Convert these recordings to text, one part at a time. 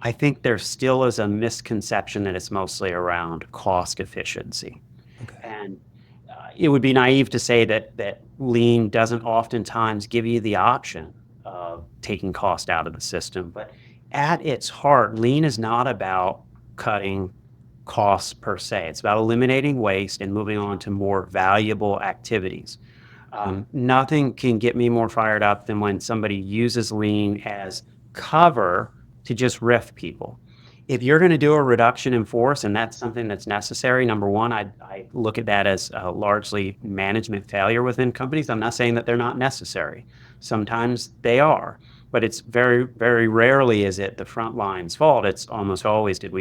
I think there still is a misconception that it's mostly around cost efficiency. Okay. And it would be naive to say that lean doesn't oftentimes give you the option of taking cost out of the system. But at its heart, lean is not about cutting costs per se. It's about eliminating waste and moving on to more valuable activities. Nothing can get me more fired up than when somebody uses lean as cover to just riff people. If you're going to do a reduction in force and that's something that's necessary, number one, I look at that as largely management failure within companies. I'm not saying that they're not necessary. Sometimes they are, but it's very, very rarely is it the front line's fault. It's almost always did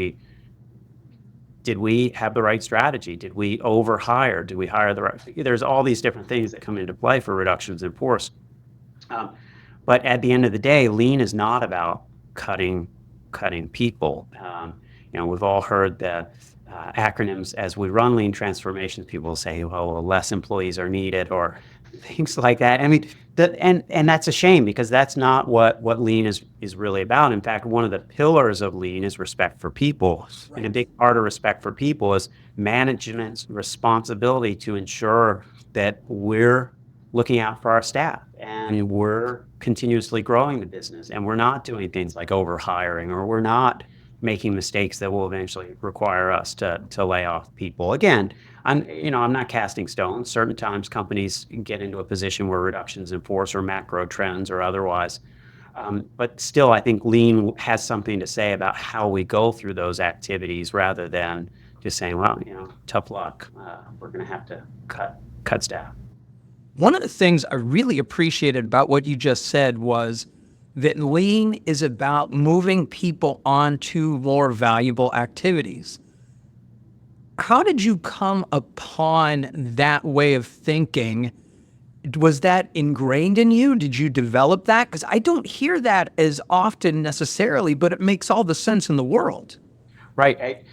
we have the right strategy? Did we overhire? Did we hire the right? There's all these different things that come into play for reductions in force. Um, but at the end of the day, lean is not about cutting people. We've all heard the acronyms as we run lean transformations. People say, well, less employees are needed, or things like that. I mean, and that's a shame because that's not what lean is really about. In fact, one of the pillars of lean is respect for people, and a Right. big part of respect for people is management's responsibility to ensure that we're looking out for our staff and we're continuously growing the business and we're not doing things like overhiring, or we're not making mistakes that will eventually require us to lay off people. Again, I'm not casting stones. Certain times companies get into a position where reductions in force or macro trends or otherwise. But still, I think lean has something to say about how we go through those activities rather than just saying, well, tough luck. We're going to have to cut staff. One of the things I really appreciated about what you just said was that lean is about moving people on to more valuable activities. How did you come upon that way of thinking? Was that ingrained in you? Did you develop that? Because I don't hear that as often necessarily, but it makes all the sense in the world. Right.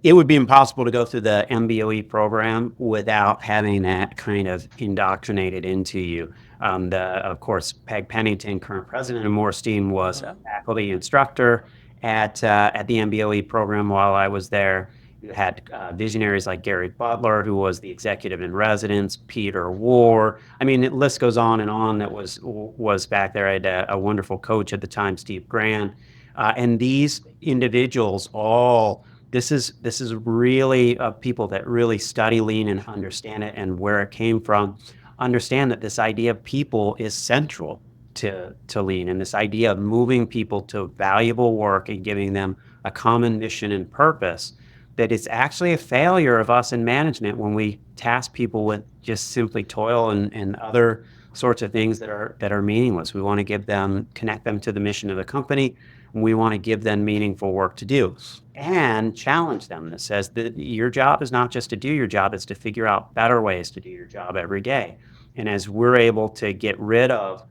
It would be impossible to go through the MBOE program without having that kind of indoctrinated into you. Of course, Peg Pennington, current president of MoreSteam, was a faculty instructor at the MBOE program while I was there. You had visionaries like Gary Butler, who was the executive in residence, Peter War. I mean, the list goes on and on. That was back there. I had a wonderful coach at the time, Steve Grand. And these individuals all, this is really people that really study lean and understand it and where it came from, understand that this idea of people is central to lean, and this idea of moving people to valuable work and giving them a common mission and purpose, that it's actually a failure of us in management when we task people with just simply toil and other sorts of things that are meaningless. We want to connect them to the mission of the company. We want to give them meaningful work to do and challenge them that says that your job is not just to do your job, it's to figure out better ways to do your job every day. And as we're able to get rid of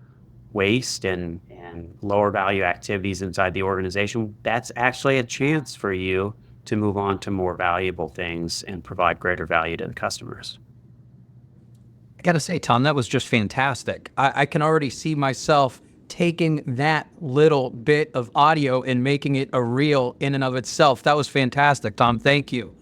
waste and lower value activities inside the organization, that's actually a chance for you to move on to more valuable things and provide greater value to the customers. I got to say, Tom, that was just fantastic. I can already see myself taking that little bit of audio and making it a reel in and of itself. That was fantastic, Tom. Thank you.